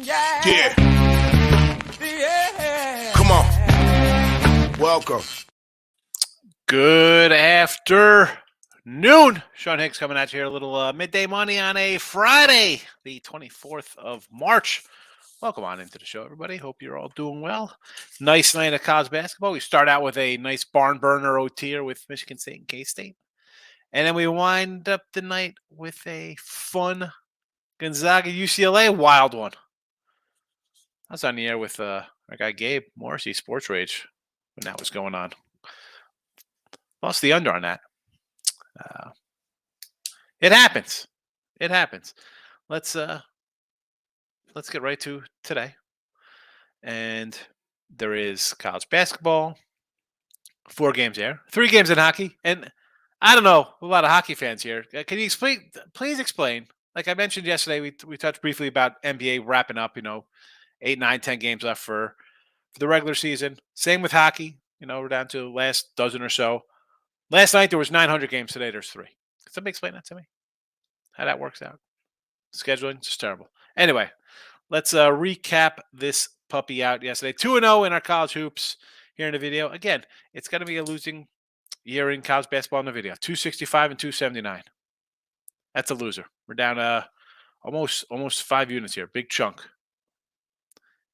Yeah. Come on. Welcome. Good afternoon. Sean Hicks coming at you here. A little midday money on a Friday, the 24th of March. Welcome on into the show, everybody. Hope you're all doing well. Nice night of college basketball. We start out with a nice barn burner OT with Michigan State and K-State. And then we wind up the night with a fun Gonzaga UCLA wild one. I was on the air with our guy Gabe Morrissey, Sports Rage, when that was going on. Lost the under on that. It happens. It happens. Let's get right to today. And there is college basketball, 4 games there, 3 games in hockey, and I don't know, a lot of hockey fans here. Can you please explain? Like I mentioned yesterday, we touched briefly about NBA wrapping up. 8, 9, 10 games left for the regular season. Same with hockey. We're down to the last dozen or so. Last night there was 900 games. Today there's 3. Can somebody explain that to me? How that works out? Scheduling just terrible. Anyway, let's recap this puppy out yesterday. 2-0 in our college hoops here in the video. Again, it's going to be a losing year in college basketball in the video. 265 and 279. That's a loser. We're down almost 5 units here. Big chunk.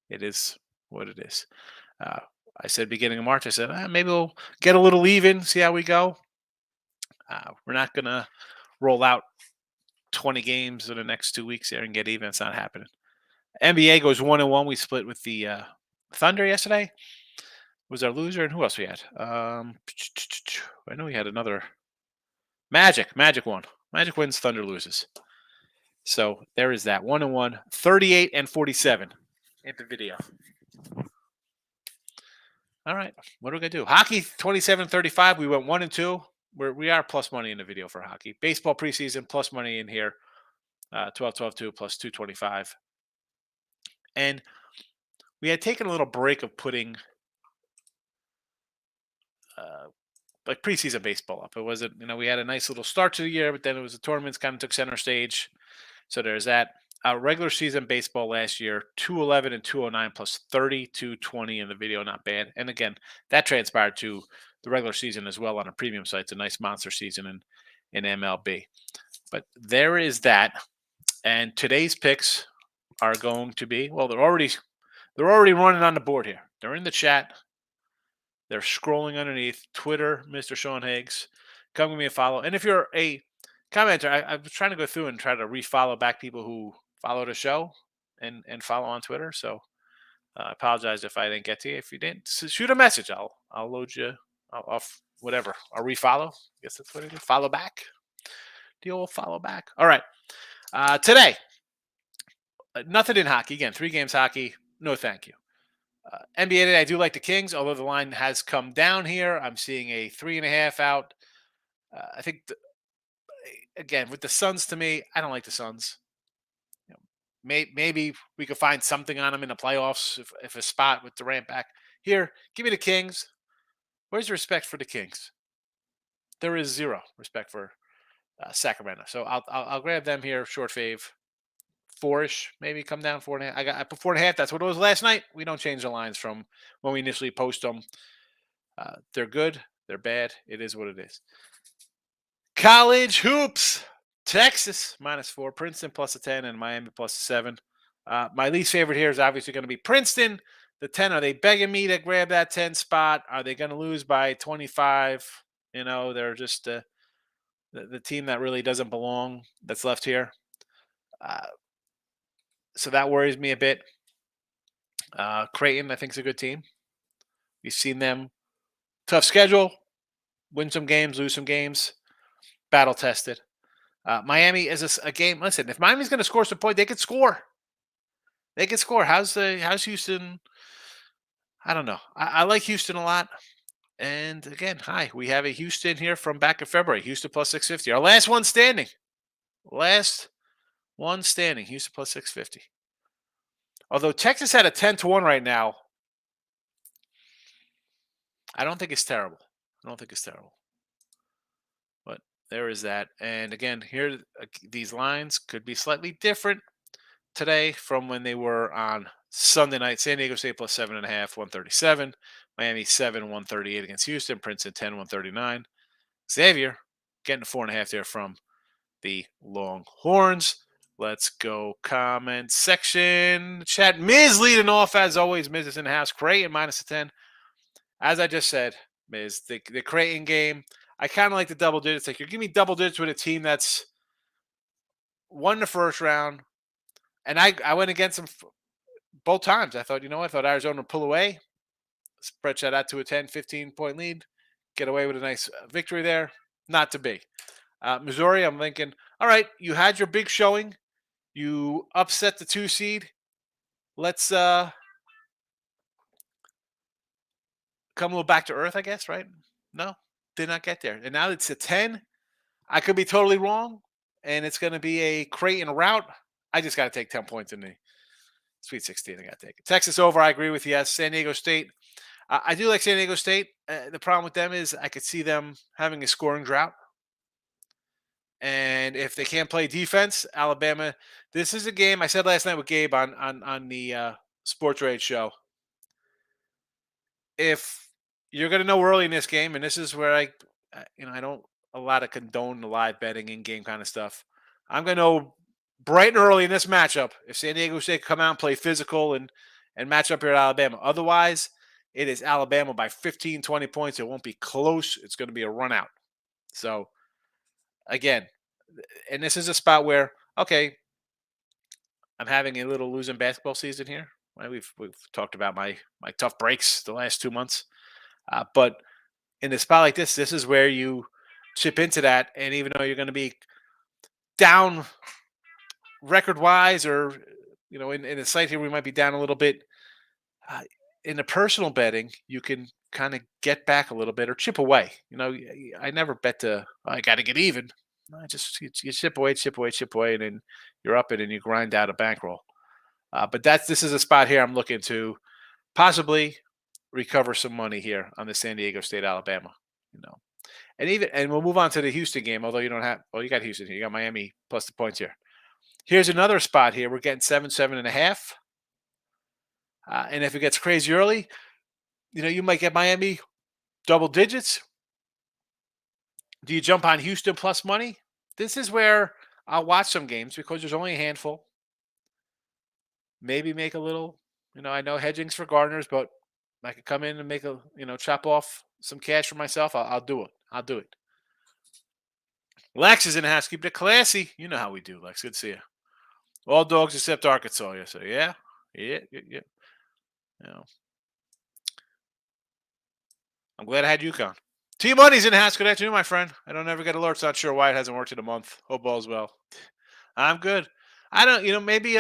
It is what it is. I said beginning of March, I said, maybe we'll get a little even, see how we go. We're not going to roll out 20 games in the next 2 weeks here and get even. It's not happening. NBA goes 1-1. We split with the Thunder yesterday. Was our loser, and who else we had? I know we had another. Magic won. Magic wins, Thunder loses. So there is that. 1-1, 38 and 47 in the video. All right, what are we gonna do? Hockey 27-35. We went 1-2. We are plus money in the video for hockey. Baseball preseason plus money in here. 12-12-2 plus 225. And we had taken a little break of putting like preseason baseball up. It wasn't, we had a nice little start to the year, but then it was the tournaments kind of took center stage. So there's that. Regular season baseball last year, 211 and 209 plus 32-20 in the video, not bad. And again, that transpired to the regular season as well on a premium site. It's a nice monster season in MLB. But there is that. And today's picks are going to be, well, they're already running on the board here. They're in the chat. They're scrolling underneath. Twitter, Mr. Sean Higgs. Come give me a follow. And if you're a commenter, I was trying to go through and try to refollow back people who follow the show and follow on Twitter. So I apologize if I didn't get to you. If you didn't, shoot a message. I'll load you off whatever. I'll refollow. I guess that's what it is. Follow back. The old follow back. All right. Today, nothing in hockey. Again, 3 games hockey. No, thank you. NBA today, I do like the Kings, although the line has come down here. I'm seeing a 3.5 out. I think, again, with the Suns, to me, I don't like the Suns. Maybe we could find something on them in the playoffs if a spot with Durant back. Here, give me the Kings. Where's the respect for the Kings? There is 0 respect for Sacramento. So I'll grab them here, short fave. 4-ish, maybe come down 4.5. I put 4.5. That's what it was last night. We don't change the lines from when we initially post them. They're good. They're bad. It is what it is. College hoops. Texas -4, Princeton +10, and Miami +7. My least favorite here is obviously going to be Princeton. The 10, are they begging me to grab that 10 spot? Are they going to lose by 25? They're just the team that really doesn't belong that's left here. So that worries me a bit. Creighton, I think, is a good team. We've seen them. Tough schedule. Win some games, lose some games. Battle tested. Miami is a game. Listen, if Miami's going to score some points, they could score. They could score. How's Houston? I don't know. I like Houston a lot. And again, we have a Houston here from back in February. Houston +650. Our last one standing. Houston +650. Although Texas had a 10-1 right now, I don't think it's terrible. But there is that. And again, here these lines could be slightly different today from when they were on Sunday night. San Diego State plus 7.5, 137. Miami 7, 138 against Houston. Princeton 10, 139. Xavier getting 4.5 there from the Longhorns. Let's go comment section. Chat. Miz leading off as always. Miz is in the house. Creighton minus a 10. As I just said, Miz, the Creighton game, I kind of like the double digits. Like, you're giving me double digits with a team that's won the first round. And I went against them both times. I thought, I thought Arizona would pull away, spread that out to a 10, 15-point lead, get away with a nice victory there. Not to be. Missouri, I'm thinking, all right, you had your big showing. You upset the 2 seed. Let's come a little back to earth, I guess, right? No, did not get there. And now it's a 10. I could be totally wrong, and it's going to be a Creighton rout. I just got to take 10 points in the Sweet 16. I got to take it. Texas over, I agree with you. Yes. San Diego State. I do like San Diego State. The problem with them is I could see them having a scoring drought. And if they can't play defense, Alabama, this is a game I said last night with Gabe on the Sports Rage show. If you're going to know early in this game, and this is where I don't a lot of condone the live betting in game kind of stuff. I'm going to know bright and early in this matchup if San Diego State come out and play physical and match up here at Alabama. Otherwise, it is Alabama by 15, 20 points. It won't be close. It's going to be a run out. So, again, and this is a spot where, okay, I'm having a little losing basketball season here. Right? We've talked about my tough breaks the last 2 months. But in a spot like this is where you chip into that. And even though you're going to be down record wise, or, in a site here, we might be down a little bit. In the personal betting, you can kind of get back a little bit or chip away. I never bet I got to get even. I just you chip away, and then you're up it and you grind out a bankroll. But this is a spot here I'm looking to possibly recover some money here on the San Diego State Alabama. And we'll move on to the Houston game. Although you don't have, well, you got Houston here, you got Miami plus the points here. Here's another spot here. We're getting 7.5. And if it gets crazy early, you might get Miami double digits. Do you jump on Houston plus money? This is where I'll watch some games because there's only a handful. Maybe make a little, I know hedging's for gardeners, but I could come in and make chop off some cash for myself. I'll do it. I'll do it. Lex is in the house. Keep it classy. You know how we do, Lex. Good to see you. All dogs except Arkansas. Yes, sir. Yeah. I'm glad I had UConn. T Money's in the house. Good afternoon, my friend. I don't ever get alerts. Not sure why it hasn't worked in a month. Hope all's well. I'm good. I don't. Maybe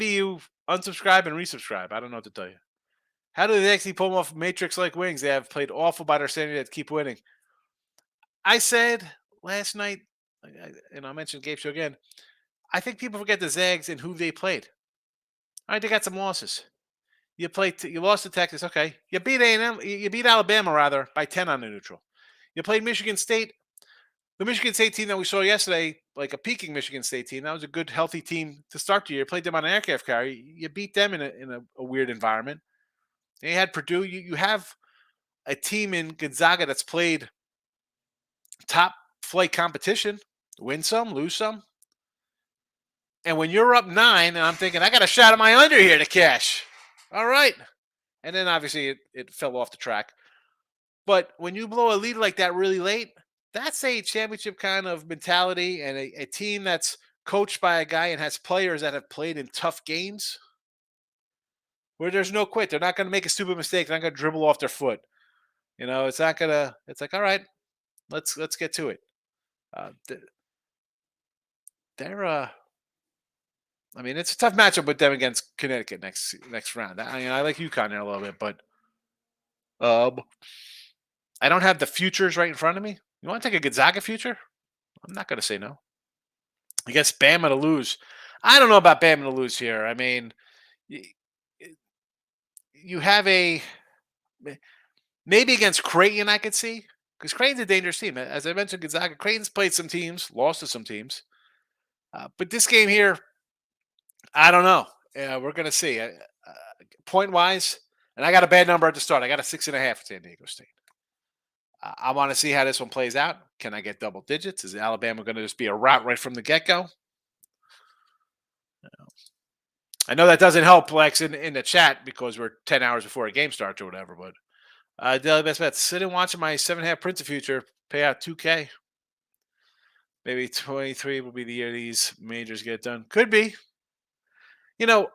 you unsubscribe and resubscribe. I don't know what to tell you. How do they actually pull them off Matrix-like wings? They have played awful by their standard to keep winning. I said last night, I mentioned Gabe Show again. I think people forget the Zags and who they played. All right, they got some losses. You lost to Texas, okay. You beat A&M. You beat Alabama rather by 10 on the neutral. You played Michigan State. The Michigan State team that we saw yesterday, like a peaking Michigan State team, that was a good, healthy team to start the year. Played them on an aircraft carrier. You beat them in a weird environment. And you had Purdue. You have a team in Gonzaga that's played top flight competition. Win some, lose some. And when you're up 9, and I'm thinking, I got a shot at my under here to cash. All right. And then obviously it fell off the track. But when you blow a lead like that really late, that's a championship kind of mentality, and a team that's coached by a guy and has players that have played in tough games where there's no quit. They're not going to make a stupid mistake. They're not going to dribble off their foot. It's not going to – it's like, all right, let's get to it. It's a tough matchup with them against Connecticut next round. I like UConn there a little bit, but I don't have the futures right in front of me. You want to take a Gonzaga future? I'm not going to say no. I guess Bama to lose. I don't know about Bama to lose here. I mean, you have maybe against Creighton I could see, because Creighton's a dangerous team. As I mentioned, Gonzaga, Creighton's played some teams, lost to some teams. But this game here, I don't know. Yeah, we're gonna see. Point wise, and I got a bad number at the start. I got a 6.5 for San Diego State. I want to see how this one plays out. Can I get double digits? Is Alabama going to just be a rout right from the get go? I know that doesn't help Lex in the chat because we're 10 hours before a game starts or whatever. But daily best bet: sit and watch my 7.5 Princeton future pay out 2K. Maybe 23 will be the year these majors get done. Could be. You know,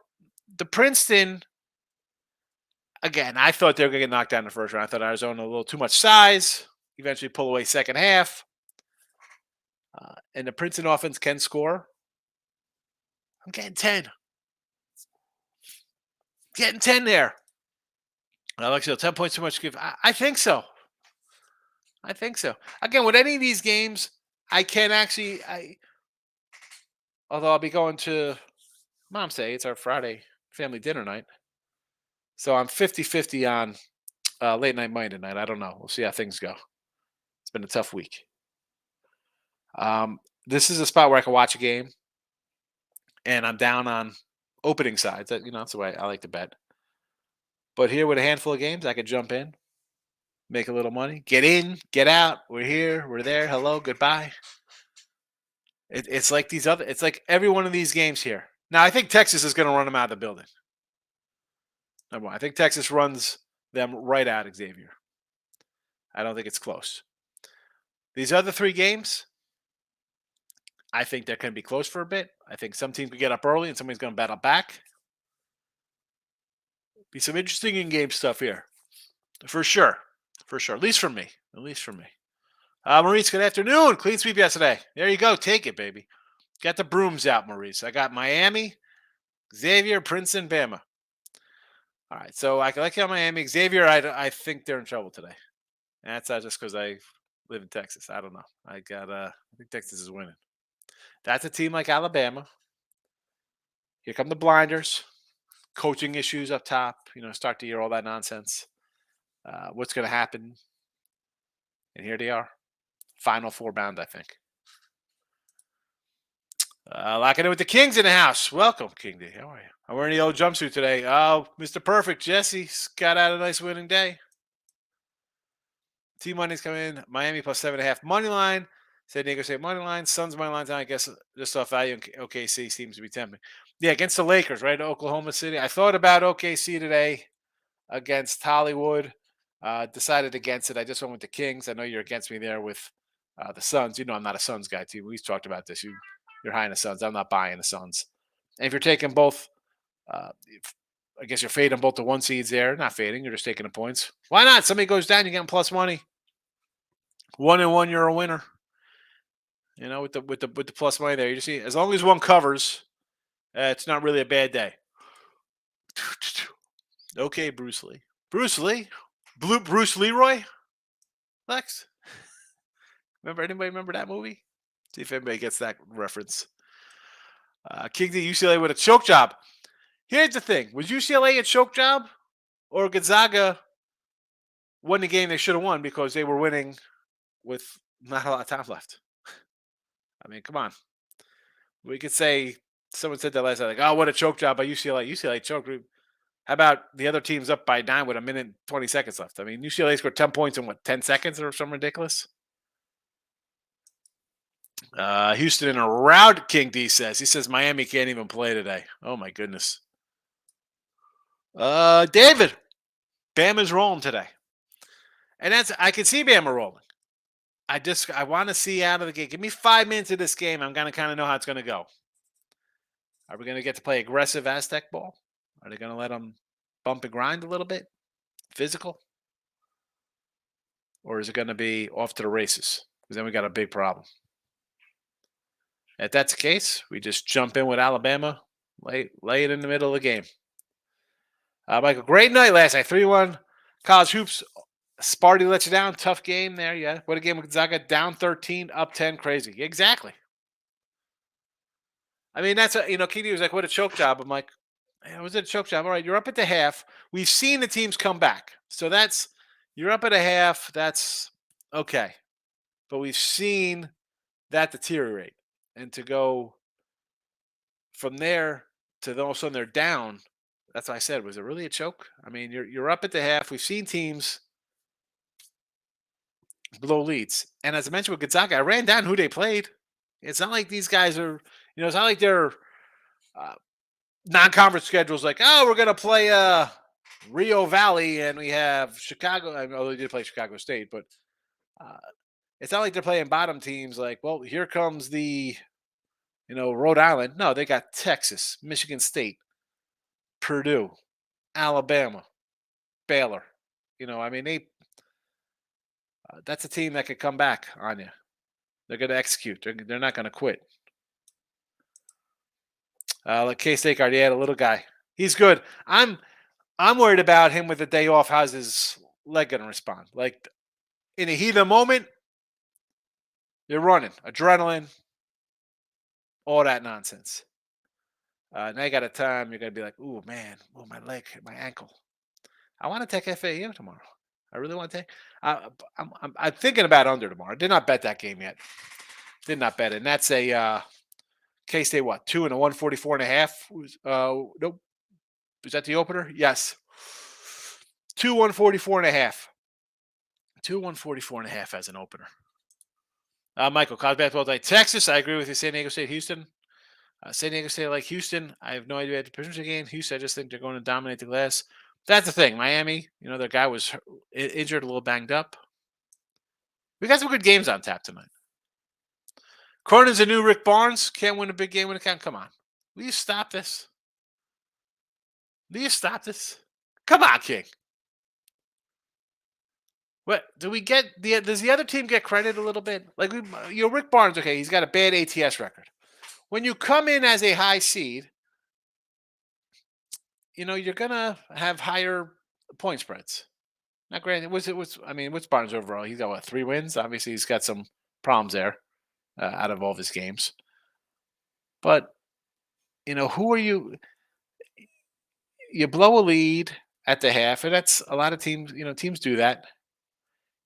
the Princeton. Again, I thought they were going to get knocked down in the first round. I thought Arizona a little too much size. Eventually pull away second half. And the Princeton offense can score. I'm getting 10. Getting 10 there. Alexio, 10 points too much to give. I think so. I think so. Again, with any of these games, I can actually although I'll be going to Mom's Day, it's our Friday family dinner night. So I'm 50-50 on late night Monday tonight. I don't know. We'll see how things go. It's been a tough week. This is a spot where I can watch a game and I'm down on opening sides. That's the way I like to bet. But here with a handful of games, I could jump in, make a little money, get in, get out. We're here, we're there. Hello, goodbye. It's like it's like every one of these games here. Now, I think Texas is going to run them out of the building. Number one, I think Texas runs them right out, Xavier. I don't think it's close. These other three games, I think they're going to be close for a bit. I think some teams could get up early and somebody's going to battle back. Be some interesting in-game stuff here. For sure. For sure. At least for me. Maurice, good afternoon. Clean sweep yesterday. There you go. Take it, baby. Got the brooms out, Maurice. I got Miami, Xavier, Princeton, Bama. All right. So I like how Miami, Xavier, I think they're in trouble today. And that's not just because I live in Texas. I don't know. I think Texas is winning. That's a team like Alabama. Here come the blinders. Coaching issues up top. Start the year, all that nonsense. What's going to happen? And here they are. Final four bound, I think. Locking in with the Kings in the house. Welcome, King D. How are you? I'm wearing the old jumpsuit today. Oh, Mr. Perfect, Jesse's got out a nice winning day. T-Money's coming in. Miami plus 7.5 money line. San Diego State money line. Suns money line. I guess just off value. OKC seems to be tempting. Yeah, against the Lakers, right? Oklahoma City. I thought about OKC today against Hollywood. Decided against it. I just went with the Kings. I know you're against me there with the Suns. I'm not a Suns guy, too. We've talked about this. You're high in the Suns. I'm not buying the Suns. And if you're taking both, I guess you're fading both the one seeds there. Not fading. You're just taking the points. Why not? Somebody goes down, you're getting plus money. 1-1, you're a winner. With the plus money there. You see, as long as one covers, it's not really a bad day. Okay, Bruce Lee. Bruce Lee? Bruce Leroy? Lex? Anybody remember that movie? See if anybody gets that reference. King D, UCLA with a choke job. Here's the thing. Was UCLA a choke job? Or Gonzaga won the game they should have won because they were winning with not a lot of time left? I mean, come on. We could say, someone said that last night, like, oh, what a choke job by UCLA. UCLA choked. How about the other team's up by 9 with a minute and 20 seconds left? I mean, UCLA scored 10 points in 10 seconds or something ridiculous? Houston in a rout, King D says. He says Miami can't even play today. Oh, my goodness. David, Bama's rolling today. And I can see Bama rolling. I want to see out of the game. Give me 5 minutes of this game. I'm going to kind of know how it's going to go. Are we going to get to play aggressive Aztec ball? Are they going to let them bump and grind a little bit? Physical? Or is it going to be off to the races? Because then we got a big problem. If that's the case, we just jump in with Alabama, lay it in the middle of the game. Michael, great night last night. 3-1 college hoops. Sparty let you down. Tough game there. Yeah. What a game with Gonzaga. Down 13, up 10. Crazy. Exactly. I mean, that's Keedy was like, what a choke job. I'm like, was it a choke job? All right, you're up at the half. We've seen the teams come back. So you're up at a half. That's okay. But we've seen that deteriorate. And to go from there to then all of a sudden they're down. That's what I said. Was it really a choke? I mean, you're up at the half. We've seen teams blow leads, and as I mentioned with Gonzaga, I ran down who they played. It's not like these guys are, it's not like they're uh, non-conference schedules. Like, oh, we're gonna play Rio Valley, and we have Chicago. I mean, although they did play Chicago State, but uh, it's not like they're playing bottom teams. Like, well, here comes the Rhode Island. No, they got Texas, Michigan State, Purdue, Alabama, Baylor. I mean, that's a team that could come back on you. They're going to execute. They're not going to quit. Like K-State guard, yeah, the little guy. He's good. I'm worried about him with the day off. How's his leg going to respond? Like in a heat of the moment, you're running, adrenaline, all that nonsense. Now you got a time. You're going to be like, "Ooh, man, my leg, my ankle. I want to take FAU tomorrow. I really want to take. I'm thinking about under tomorrow. I did not bet that game yet. Did not bet it. And that's a K-State what? 2 and a 144.5. Nope. Is that the opener? Yes. 2 144.5. 2 144.5 as an opener. Michael, college basketball tonight. Texas. I agree with you. San Diego State, Houston. San Diego State like Houston. I have no idea the position game. Houston, I just think they're going to dominate the glass. That's the thing. Miami, their guy was injured, a little banged up. We got some good games on tap tonight. Cronin's a new Rick Barnes. Can't win a big game when it counts. Come on. Will you stop this? Will you stop this? Come on, King. What do we get? Does the other team get credit a little bit? Like Rick Barnes. Okay, he's got a bad ATS record. When you come in as a high seed, you're gonna have higher point spreads. Not granted, what's Barnes overall? He's got 3 wins. Obviously, he's got some problems there out of all of his games. But who are you? You blow a lead at the half, and that's a lot of teams. Teams do that.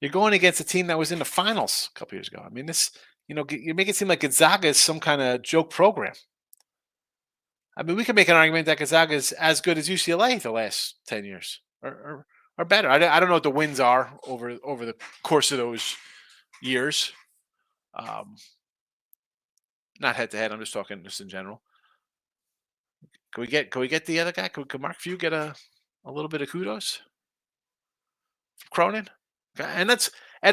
You're going against a team that was in the finals a couple years ago. I mean, you make it seem like Gonzaga is some kind of joke program. I mean, we can make an argument that Gonzaga is as good as UCLA the last 10 years, or better. I don't know what the wins are over the course of those years. Not head to head. I'm just talking just in general. Can we get the other guy? Can Mark Few get a little bit of kudos? Cronin? And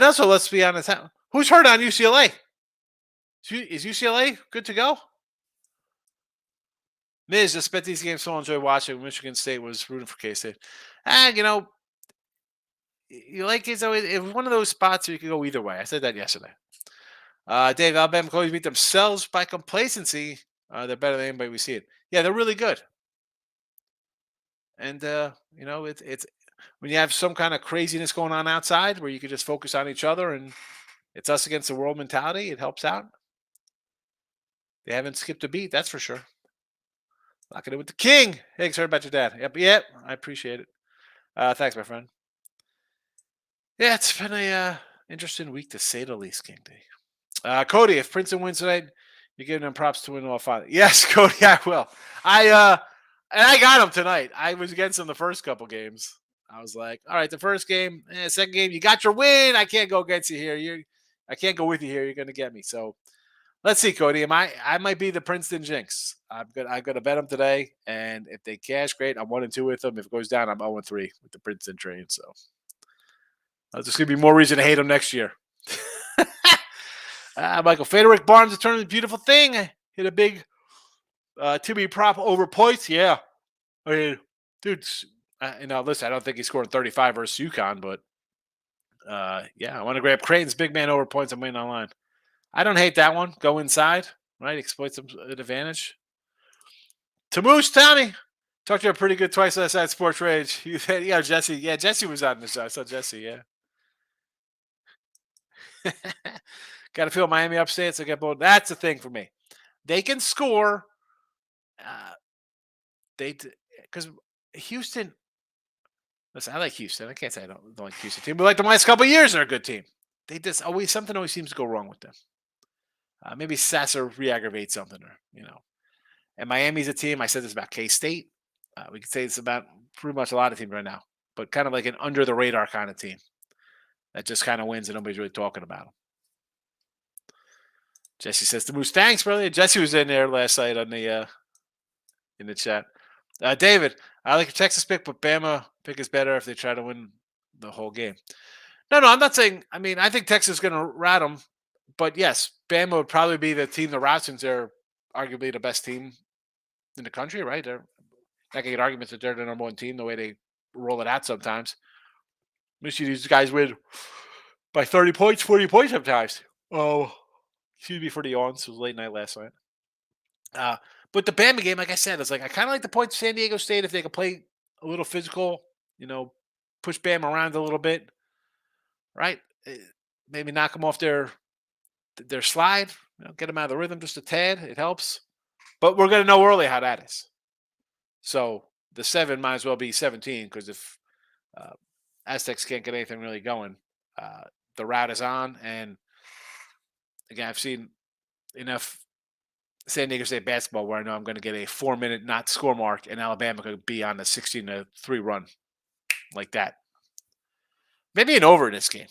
also let's be honest. Who's hurt on UCLA? Is UCLA good to go? Miz just spent these games so enjoy watching. Michigan State was rooting for K-State. You like it was one of those spots where you could go either way. I said that yesterday. Dave, Alabama always beat themselves by complacency. They're better than anybody we see it. Yeah, they're really good. And it's when you have some kind of craziness going on outside where you can just focus on each other and it's us against the world mentality, it helps out. They haven't skipped a beat, that's for sure. Locking it with the king. Hey, sorry about your dad. Yep, I appreciate it. Thanks, my friend. Yeah, it's been a interesting week to say the least, King D. Cody, if Princeton wins tonight, you're giving them props to win all 5. Yes, Cody, I will. And I got him tonight. I was against him the first couple games. I was like, all right, the first game, second game, you got your win. I can't go against you here. I can't go with you here. You're going to get me. So let's see, Cody. I might be the Princeton jinx. I'm gonna bet them today, and if they cash, great. I'm 1-2 with them. If it goes down, I'm 0-3 with the Princeton train. So there's gonna be more reason to hate them next year. Michael Frederick Barnes has turned a beautiful thing. Hit a big Timmy prop over points. Yeah, I mean, dude. Listen, I don't think he scored 35 versus UConn, but yeah, I want to grab Creighton's big man over points. I'm waiting online. I don't hate that one. Go inside, right? Exploit some advantage. Tamoose, Tommy. Talked to you pretty good twice last night, Sports Rage. You said, yeah, Jesse. Yeah, Jesse was on the show. I saw Jesse, yeah. Got to feel Miami upstate, so get both. That's the thing for me. They can score. Because Houston. Listen, I like Houston. I can't say I don't like Houston team, but like the last couple of years, they're a good team. They just something always seems to go wrong with them. Maybe Sasser re-aggravates something, or And Miami's a team. I said this about K-State. We could say this about pretty much a lot of teams right now, but kind of like an under the radar kind of team that just kind of wins and nobody's really talking about them. Jesse says the Moose. Thanks, brother. Jesse was in there last night on the in the chat. David, I like your Texas pick, but Bama pick is better if they try to win the whole game. No, I'm not saying. I mean, I think Texas is going to rat them, but yes, Bama would probably be the team to rat since they're arguably the best team in the country, right? I can get arguments that they're the number one team the way they roll it out sometimes. We see these guys win by 30 points, 40 points sometimes. Oh, excuse me for the yawns. It was late night last night. But the Bama game, like I said, it's like I kind of like the points of San Diego State if they could play a little physical, push Bama around a little bit, right? Maybe knock them off their slide, get them out of the rhythm just a tad. It helps. But we're going to know early how that is. So the 7 might as well be 17 because if Aztecs can't get anything really going, the route is on. And again, I've seen enough San Diego State basketball where I know I'm going to get a 4-minute not score mark, and Alabama could be on the 16-3 run like that. Maybe an over in this game.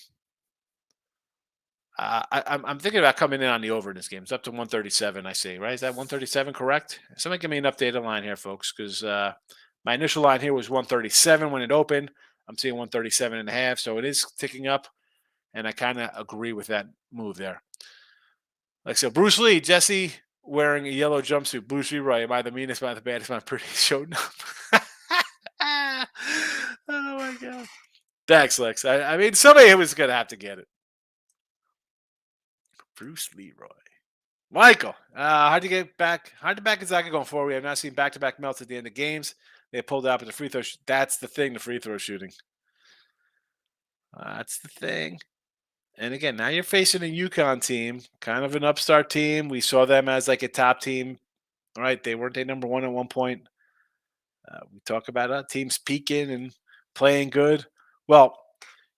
I'm thinking about coming in on the over in this game. It's up to 137, I see, right? Is that 137 correct? Somebody give me an updated line here, folks, because my initial line here was 137 when it opened. I'm seeing 137.5, so it is ticking up, and I kind of agree with that move there. Like so, Bruce Lee, Jesse wearing a yellow jumpsuit. Bruce Lee, right? Am I the meanest, am I the baddest, am I pretty showing up? Oh, my God. Thanks, Lex. I mean, somebody was going to have to get it. Bruce Leroy. Michael, how'd you get back? How'd the back Gonzaga going forward? We have not seen back-to-back melts at the end of games. They pulled out at the free throw. That's the thing, the free throw shooting. That's the thing. And again, now you're facing a UConn team, kind of an upstart team. We saw them as like a top team, right? They weren't number one at one point. We talk about teams peaking and playing good. Well,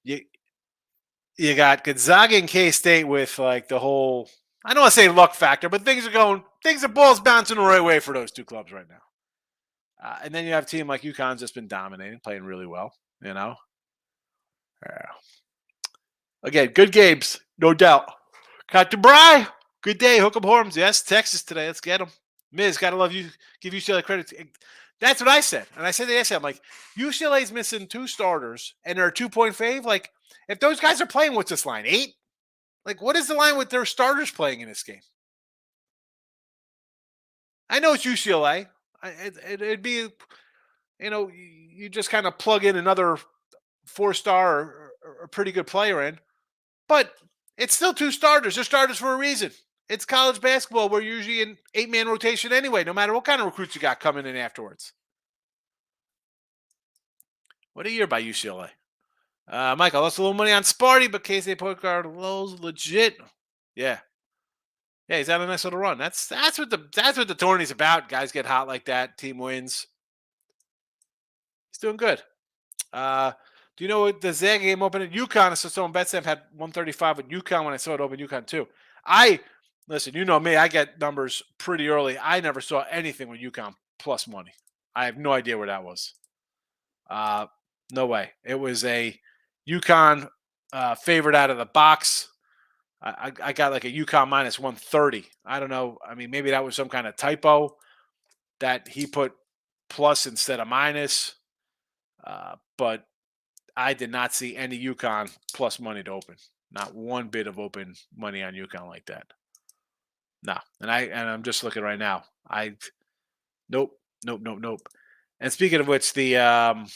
you got Gonzaga and K-State with like the whole, I don't want to say luck factor, but things are balls bouncing the right way for those two clubs right now. And then you have a team like UConn's just been dominating, playing really well, Again, good games, no doubt. Got Bry, good day. Hook 'em horns. Yes, Texas today. Let's get them. Miz, gotta love you. Give UCLA credit. That's what I said. And I said the yesterday, I'm like, UCLA's missing 2 starters and they're a 2-point fave. Like, if those guys are playing, what's this line? 8? Like, what is the line with their starters playing in this game? I know it's UCLA. It'd be, you just kind of plug in another 4-star or pretty good player in. But it's still 2 starters. They're starters for a reason. It's college basketball. We're usually in 8-man rotation anyway, no matter what kind of recruits you got coming in afterwards. What a year by UCLA. Michael, lost a little money on Sparty, but K-State point guard Low's legit. Yeah. Yeah, he's had a nice little run. That's what the tourney's about. Guys get hot like that. Team wins. He's doing good. Do you know what the Zaga game opened at UConn? So someone Betstamp had 135 at UConn when I saw it open UConn too. Listen, you know me, I get numbers pretty early. I never saw anything with UConn plus money. I have no idea where that was. No way. It was a UConn favorite out of the box. I got like a UConn minus 130. I don't know. I mean, maybe that was some kind of typo that he put plus instead of minus. But I did not see any UConn plus money to open. Not one bit of open money on UConn like that. No. And I'm just looking right now. Nope. And speaking of which, the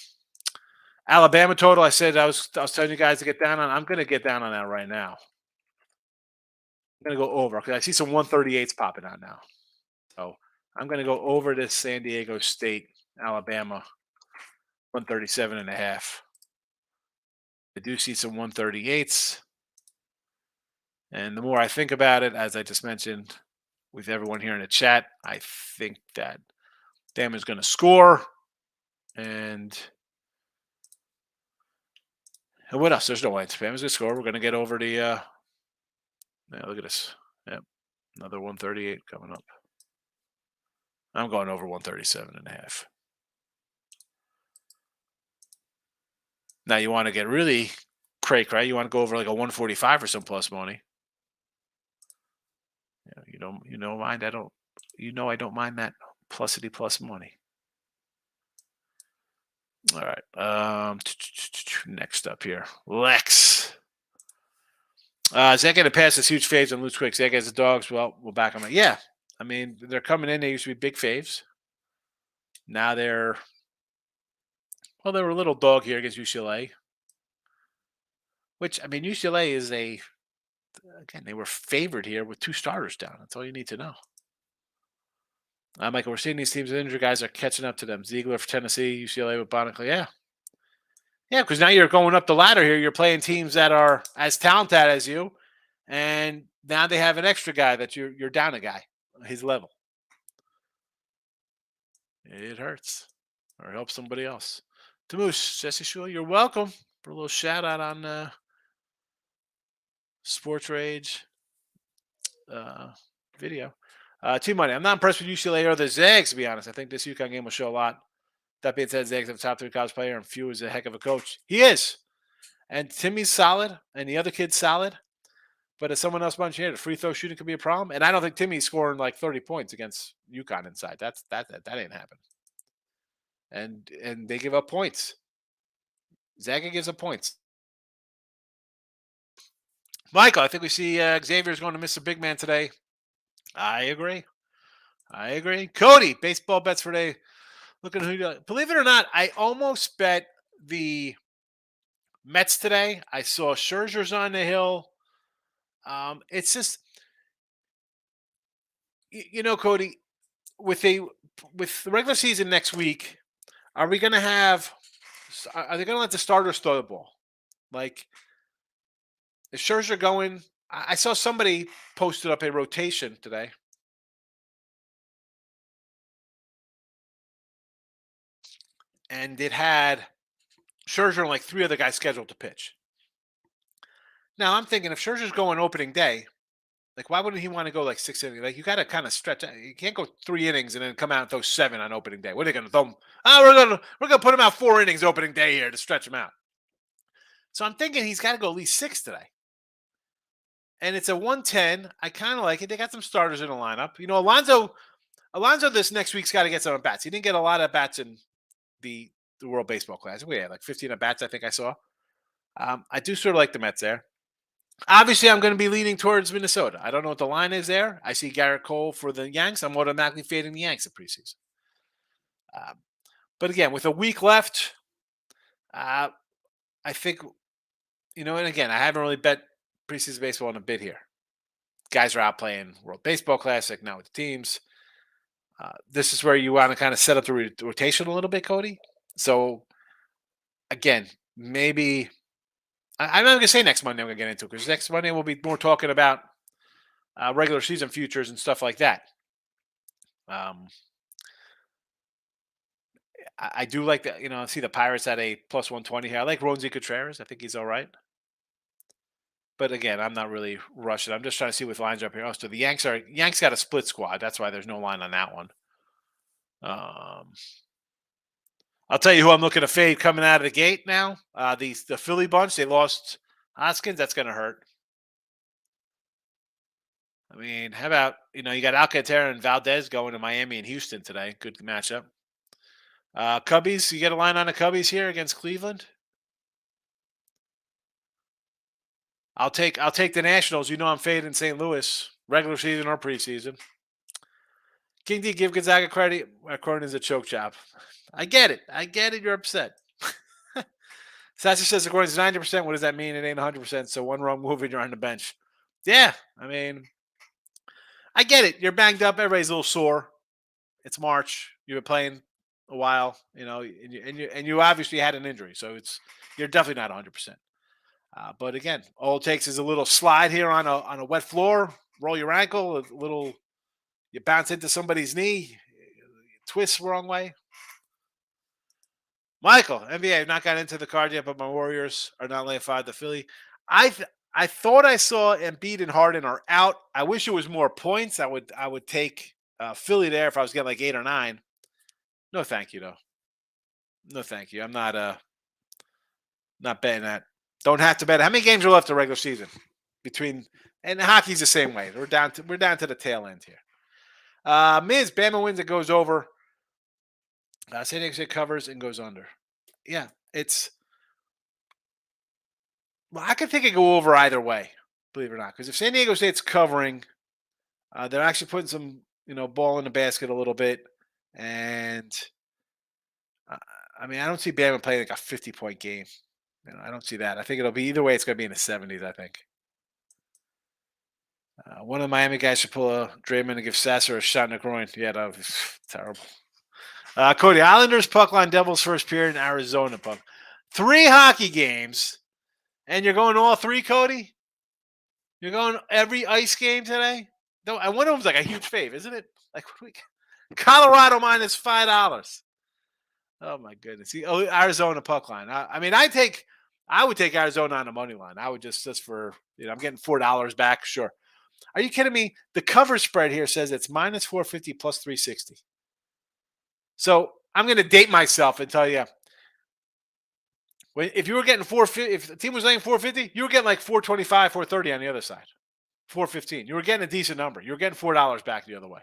Alabama total, I said I was telling you guys to get down on. I'm going to get down on that right now. I'm going to go over because I see some 138s popping out now. So I'm going to go over this San Diego State, Alabama, 137.5. I do see some 138s. And the more I think about it, as I just mentioned with everyone here in the chat, I think that Bama's going to score. And what else? There's no way. Bama's going to score. We're going to get over the yeah, look at this. Yep. Another 138 coming up. I'm going over 137.5. Now you want to get really crake, right? You want to go over like a 145 for some plus money. Yeah, mind. I don't mind that plusity plus money. All right. Next up here, Lex. Zach had to pass this huge faves and lose quick. Zach has the dogs. Well, we'll back them up. Yeah, I mean they're coming in. They used to be big faves. Now they were a little dog here against UCLA. Which I mean, UCLA is again they were favored here with 2 starters down. That's all you need to know. Michael, we're seeing these teams with injured guys are catching up to them. Ziegler for Tennessee, UCLA with Bonica. Yeah, because now you're going up the ladder here. You're playing teams that are as talented as you, and now they have an extra guy that you're down a guy, his level. It hurts, or it helps somebody else. Tamush, Jesse Shule, you're welcome for a little shout out on Sports Rage video. Team money. I'm not impressed with UCLA or the Zags, to be honest. I think this UConn game will show a lot. That being said, Zags have a top 3 college player, and Few is a heck of a coach. He is. And Timmy's solid, and the other kid's solid. But as someone else mentioned here, the free throw shooting could be a problem. And I don't think Timmy's scoring like 30 points against UConn inside. That ain't happening. And they give up points. Zaga gives up points. Michael, I think we see Xavier's going to miss a big man today. I agree. Cody, baseball bets for today. Looking who. Believe it or not, I almost bet the Mets today. I saw Scherzer's on the hill. It's just, Cody, with the regular season next week, are we going to have? Are they going to let the starters throw the ball? Like, is Scherzer going? I saw somebody posted up a rotation today. And it had Scherzer and like 3 other guys scheduled to pitch. Now I'm thinking if Scherzer's going opening day, like why wouldn't he want to go like 6 innings? Like you got to kind of stretch. You can't go 3 innings and then come out and throw 7 on opening day. What are they going to throw him? Oh, we're gonna put him out 4 innings opening day here to stretch him out. So I'm thinking he's got to go at least 6 today. And it's a 110. I kind of like it. They got some starters in the lineup. Alonso this next week's got to get some at bats. He didn't get a lot of bats in the World Baseball Classic. We had like 15 at bats, I think I saw. I do sort of like the Mets there. Obviously, I'm going to be leaning towards Minnesota. I don't know what the line is there. I see Garrett Cole for the Yanks. I'm automatically fading the Yanks in preseason. But again, with a week left, I think, and again, I haven't really bet preseason baseball in a bit here. Guys are out playing World Baseball Classic now with the teams. This is where you want to kind of set up the rotation a little bit, Cody. So, again, maybe I'm not going to say next Monday I'm going to get into it because next Monday we'll be more talking about regular season futures and stuff like that. I do like that. I see the Pirates at a plus 120 here. I like Roansy Contreras. I think he's all right. But again, I'm not really rushing. I'm just trying to see what lines are up here. Oh, so the Yanks got a split squad. That's why there's no line on that one. I'll tell you who I'm looking to fade coming out of the gate now. The Philly bunch, they lost Hoskins. That's going to hurt. I mean, how about, you got Alcantara and Valdez going to Miami and Houston today. Good matchup. Cubbies, you get a line on the Cubbies here against Cleveland. I'll take the Nationals. I'm fading St. Louis, regular season or preseason. King D, give Gonzaga credit. According is a choke job. I get it. You're upset. Sassy says according is 90%. What does that mean? It ain't 100%. So one wrong move and you're on the bench. Yeah, I mean, I get it. You're banged up. Everybody's a little sore. It's March. You've been playing a while, and you obviously had an injury, so you're definitely not 100%. But again, all it takes is a little slide here on a wet floor, roll your ankle, a little, you bounce into somebody's knee, twist wrong way. Michael, NBA, I've not got into the card yet, but my Warriors are not laying 5 to Philly. I thought I saw Embiid and Harden are out. I wish it was more points. I would take Philly there, if I was getting like 8 or 9, no, thank you, though. No, thank you. I'm not betting that. Don't have to bet. How many games are left of the regular season? Between and hockey's the same way. We're down to the tail end here. Miz Bama wins. It goes over. San Diego State covers and goes under. Yeah, it's. Well, I could think it go over either way. Believe it or not, because if San Diego State's covering, they're actually putting some ball in the basket a little bit, and uh, I mean I don't see Bama playing like a 50-point game. I don't see that. I think it'll be either way. It's going to be in the 70s. I think. One of the Miami guys should pull a Draymond and give Sasser a shot in the groin. Yeah, that was terrible. Cody, Islanders puck line, Devils first period in Arizona puck. 3 hockey games, and you're going all 3, Cody? You're going every ice game today? No, I one of them's like a huge fave, isn't it? Like Colorado -$5. Oh my goodness. Arizona puck line. I mean, I would take Arizona on the money line. I would just for I'm getting $4 back. Sure. Are you kidding me? The cover spread here says it's -450 plus 360. So I'm going to date myself and tell you, if you were getting 450, if the team was laying 450, you were getting like 425, 430 on the other side. 415. You were getting a decent number. You were getting $4 back the other way.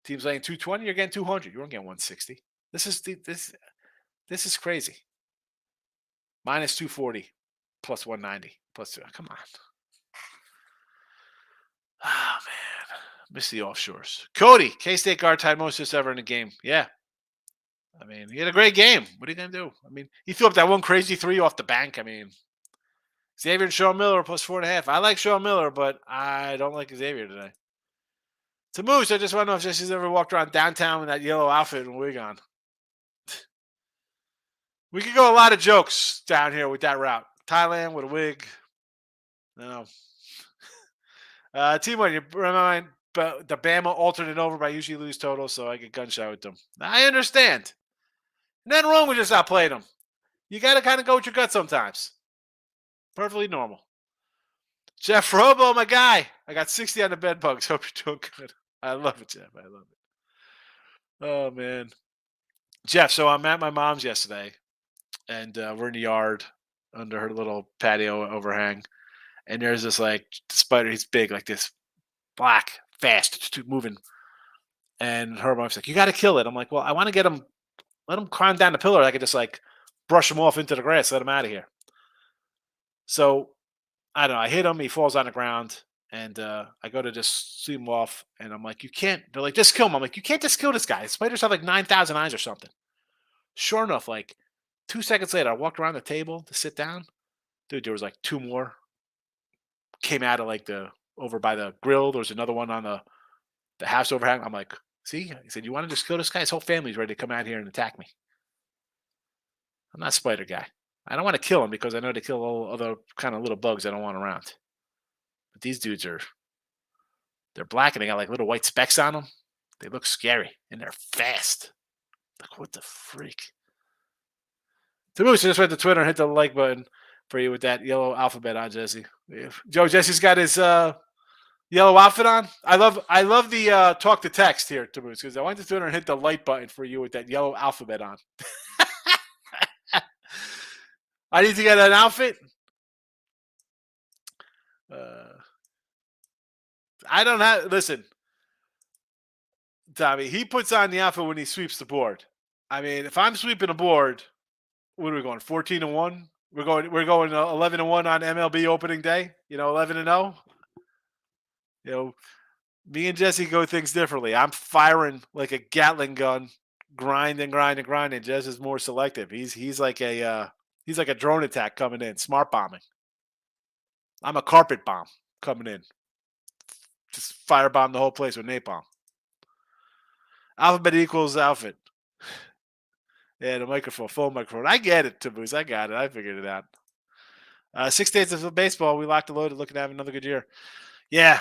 Teams laying 220, you're getting 200. You weren't getting 160. This is crazy. -240 plus 190 plus 2. Come on. Oh man. Miss the offshores. Cody, K-State guard tied most assists ever in a game. Yeah. I mean, he had a great game. What are you gonna do? I mean, he threw up that one crazy 3 off the bank. I mean, Xavier and Sean Miller plus 4.5. I like Sean Miller, but I don't like Xavier today. To Moose, I just want to know if Jesse's ever walked around downtown in that yellow outfit and wig on. We could go a lot of jokes down here with that route. Thailand with a wig. No. Team one, you remind but the Bama alternate over by usually lose total, so I get gunshot with them. I understand. Nothing wrong with just not playing them. You got to kind of go with your gut sometimes. Perfectly normal. Jeff Robo, my guy. I got 60 on the bed bugs. Hope you're doing good. I love it, Jeff. I love it. Oh, man. Jeff, so I'm at my mom's yesterday, and we're in the yard under her little patio overhang. And there's this like spider. He's big, like this, black, fast, moving. And her mom's like, "You got to kill it." I'm like, "Well, I want to get him, let him climb down the pillar. I could just like brush him off into the grass, let him out of here." So I don't know. I hit him. He falls on the ground, and I go to just see him off, and I'm like, "You can't." They're like, "Just kill him." I'm like, "You can't just kill this guy. Spiders have like 9,000 eyes or something." Sure enough, like 2 seconds later, I walked around the table to sit down. Dude, there was like 2 more came out of like the over by the grill. There was another one on the house overhang. I'm like, "See," he said, "You want to just kill this guy? His whole family's ready to come out here and attack me." I'm not a spider guy. I don't want to kill him because I know they kill all other kind of little bugs I don't want around. But these dudes they're black and they got like little white specks on them. They look scary and they're fast. Like what the freak? To move, so just went to Twitter and hit the like button for you with that yellow alphabet on, Jesse. Joe, Jesse's got his yellow outfit on. I love the talk to text here, Taboos, because I went to Twitter and hit the like button for you with that yellow alphabet on. I need to get an outfit. Uh, I don't have. Listen, Tommy. He puts on the outfit when he sweeps the board. I mean, if I'm sweeping a board, what are we going? 14-1. We're going 11-1 on MLB opening day. 11-0. Me and Jesse go things differently. I'm firing like a Gatling gun, grinding. Jess is more selective. He's like a drone attack coming in, smart bombing. I'm a carpet bomb coming in, just firebomb the whole place with napalm. Alphabet equals outfit. Yeah, the microphone, full microphone. I get it, Taboos. I got it. I figured it out. 6 days of baseball. We locked and loaded, looking to have another good year. Yeah,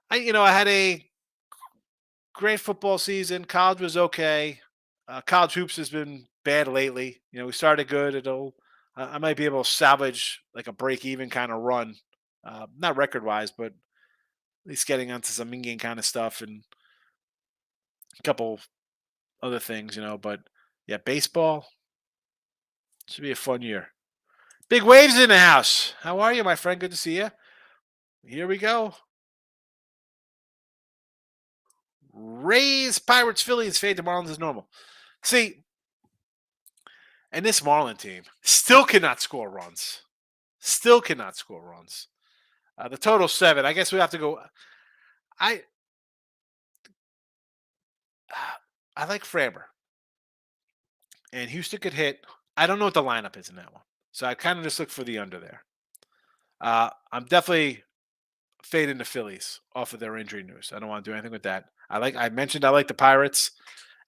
I had a great football season. College was okay. College hoops has been bad lately. We started good. I might be able to salvage like a break even kind of run, not record wise, but at least getting onto some in-game kind of stuff and a couple other things, But yeah, baseball should be a fun year. Big waves in the house. How are you, my friend? Good to see you. Here we go. Rays, Pirates, Phillies fade to Marlins as normal. See, and this Marlin team still cannot score runs. Still cannot score runs. The total 7. I guess we have to go. I I like Framber, and Houston could hit. I don't know what the lineup is in that one, so I kind of just look for the under there. I'm definitely fading the Phillies off of their injury news. I don't want to do anything with that. I mentioned I like the Pirates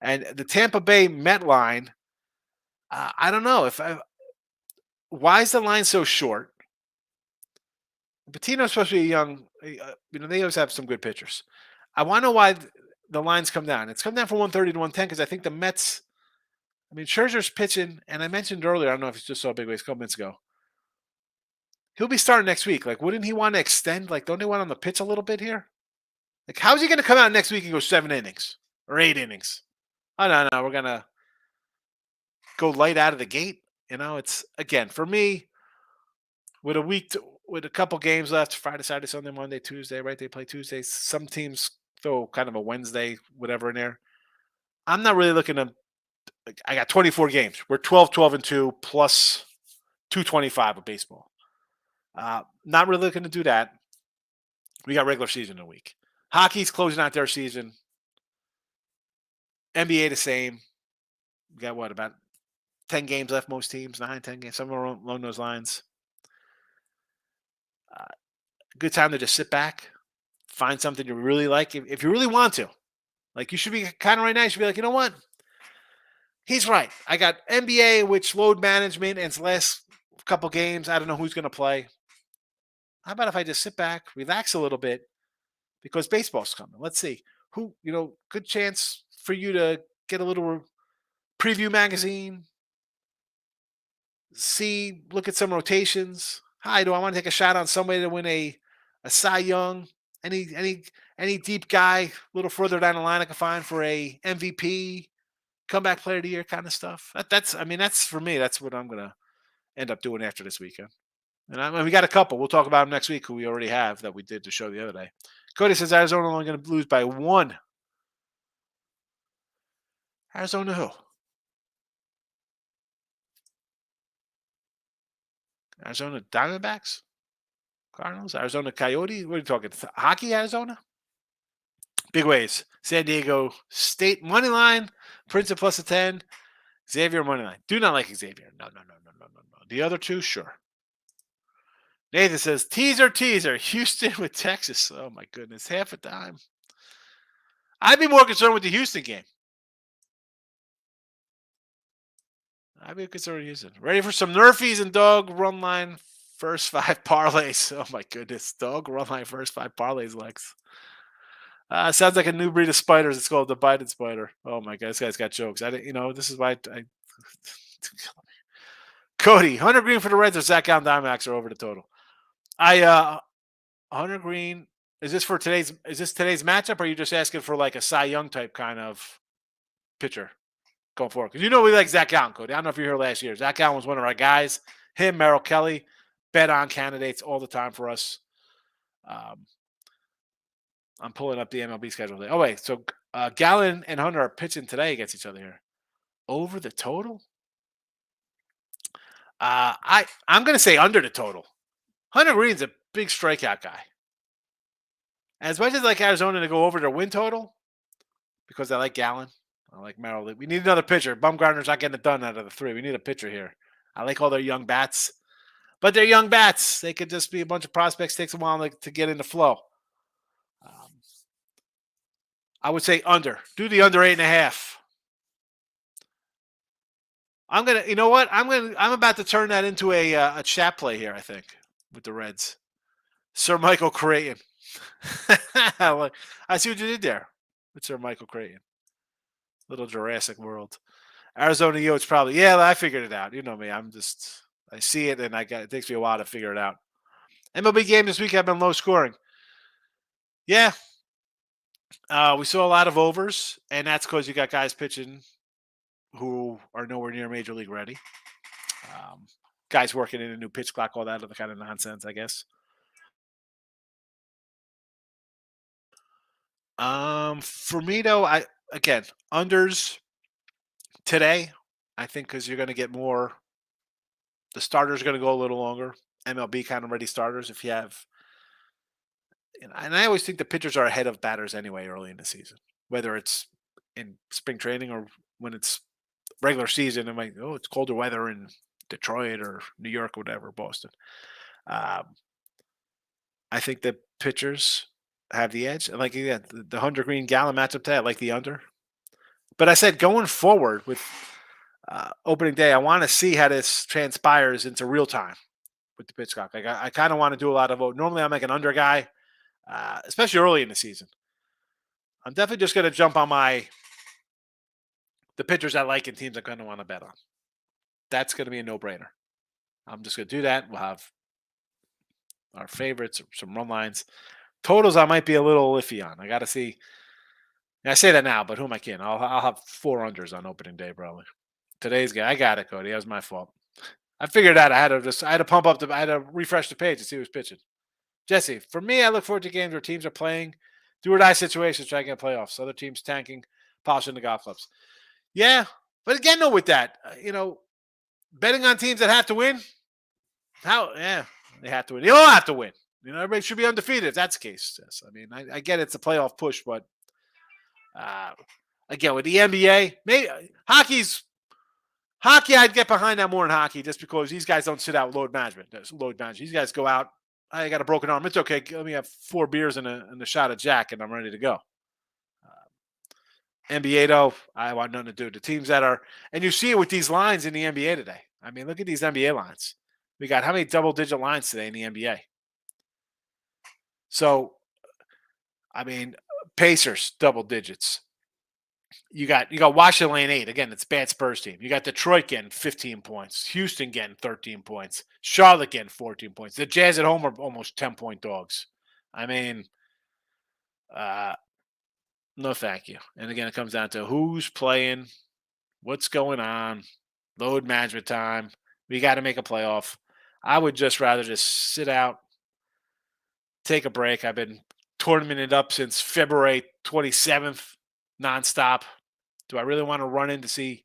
and the Tampa Bay Met line. I don't know if why is the line so short? Patino's supposed to be a young. They always have some good pitchers. I want to know why the lines come down. It's come down from 130 to 110 because I think the Mets. I mean, Scherzer's pitching, and I mentioned earlier. I don't know if you just saw Big Waves a couple minutes ago. He'll be starting next week. Like, wouldn't he want to extend? Like, don't they want him to pitch a little bit here? Like, how's he going to come out next week and go 7 innings or 8 innings? Oh, no. We're going to go light out of the gate. It's, again, for me, with with a couple games left, Friday, Saturday, Sunday, Monday, Tuesday, right? They play Tuesdays. Some teams throw kind of a Wednesday, whatever in there. I'm not really looking to, I got 24 games. We're 12-12-2 plus 225 of baseball. Not really looking to do that. We got regular season in a week. Hockey's closing out their season. NBA the same. We got about 10 games left, most teams, 9, 10 games, somewhere along those lines. Good time to just sit back, find something you really like. If you really want to, like you should be kind of right now, you should be like, you know what? He's right. I got NBA, which load management and its last couple games. I don't know who's going to play. How about if I just sit back, relax a little bit because baseball's coming. Let's see who, good chance for you to get a little preview magazine, look at some rotations. Hi, do I want to take a shot on somebody to win a Cy Young? Any deep guy a little further down the line I can find for a MVP, comeback player of the year kind of stuff. That's for me. That's what I'm gonna end up doing after this weekend. And we got a couple. We'll talk about them next week. Who we already have that we did the show the other day. Cody says Arizona only going to lose by 1. Arizona who? Arizona Diamondbacks? Cardinals? Arizona Coyotes? What are you talking? Hockey Arizona? Big ways. San Diego State money line. Princeton plus a 10. Xavier money line. Do not like Xavier. No. The other two, sure. Nathan says, teaser. Houston with Texas. Oh, my goodness. Half a dime. I'd be more concerned with the Houston game. I'd be concerned with Houston. Ready for some Nerfies and dog run line first 5 parlays. Oh, my goodness. Dog run line first 5 parlays, Lex. Sounds like a new breed of spiders. It's called the Biden spider. Oh, my God. This guy's got jokes. This is why I Cody, Hunter Green for the Reds or Zach Gallen Diamondbacks are over the total. Hunter Green, is this today's matchup, or are you just asking for like a Cy Young type kind of pitcher going forward? Because we like Zach Gallen, Cody. I don't know if you were here last year. Zach Gallen was one of our guys. Him, Merrill Kelly, bet on candidates all the time for us. I'm pulling up the MLB schedule today. Oh, wait. So Gallen and Hunter are pitching today against each other here. Over the total? I'm going to say under the total. Hunter Green's a big strikeout guy. As much as I like Arizona to go over their win total, because I like Gallen, I like Merrill. We need another pitcher. Bumgarner's not getting it done out of the 3. We need a pitcher here. I like all their young bats. But they're young bats. They could just be a bunch of prospects. Takes a while to get into flow. I would say under. Do the under 8.5. I'm gonna. You know what? I'm about to turn that into a chat play here. I think with the Reds. Sir Michael Creighton. I see what you did there with Sir Michael Creighton. Little Jurassic World. Arizona Yotes probably. Yeah, I figured it out. You know me. I see it and it takes me a while to figure it out. MLB game this week have been low scoring. Yeah, we saw a lot of overs, and that's because you got guys pitching who are nowhere near major league ready. Um, Guys working in a new pitch clock, all that other kind of nonsense, I guess. For me though, I again unders today. I think because you're going to get more. The starters are going to go a little longer. MLB kind of ready starters. If you have, and I always think the pitchers are ahead of batters anyway early in the season, whether it's in spring training or when it's regular season. I'm like, oh, it's colder weather in Detroit or New York or whatever, Boston. Um, I think the pitchers have the edge. And like yeah, the Hunter Green Gallon matchup today, I like the under. But I said going forward with opening day, I want to see how this transpires into real time with the pitch clock. Like I kind of want to do a lot of vote. Normally, I'm like an under guy, especially early in the season. I'm definitely just going to jump on the pitchers I like and teams I'm going to want to bet on. That's going to be a no brainer. I'm just going to do that. We'll have our favorites, some run lines. Totals, I might be a little iffy on. I got to see. I say that now, but who am I kidding? I'll have four unders on opening day probably. Today's guy, I got it, Cody. That was my fault. I figured out I had to pump up I had to refresh the page to see who's pitching. Jesse, for me, I look forward to games where teams are playing do or die situations, trying to get playoffs. Other teams tanking, polishing the golf clubs. Yeah, but again, though, with that, betting on teams that have to win, how? Yeah, they have to win. They all have to win. Everybody should be undefeated if that's the case. Yes. I mean, I get it's a playoff push, but uh, again, with the NBA, maybe hockey. I'd get behind that more in hockey just because these guys don't sit out load management. There's load management. These guys go out. I got a broken arm. It's okay. Let me have 4 beers and a shot of Jack, and I'm ready to go. NBA though, I want nothing to do. The teams that are, and you see it with these lines in the NBA today. I mean, look at these NBA lines. We got how many double-digit lines today in the NBA? So, I mean, Pacers double digits. You got Washington lane 8 again. It's a bad Spurs team. You got Detroit getting 15 points, Houston getting 13 points, Charlotte getting 14 points. The Jazz at home are almost 10-point dogs. I mean, uh, no, thank you. And again, it comes down to who's playing, what's going on, load management time. We got to make a playoff. I would just rather just sit out, take a break. I've been tournamented up since February 27th, nonstop. Do I really want to run in to see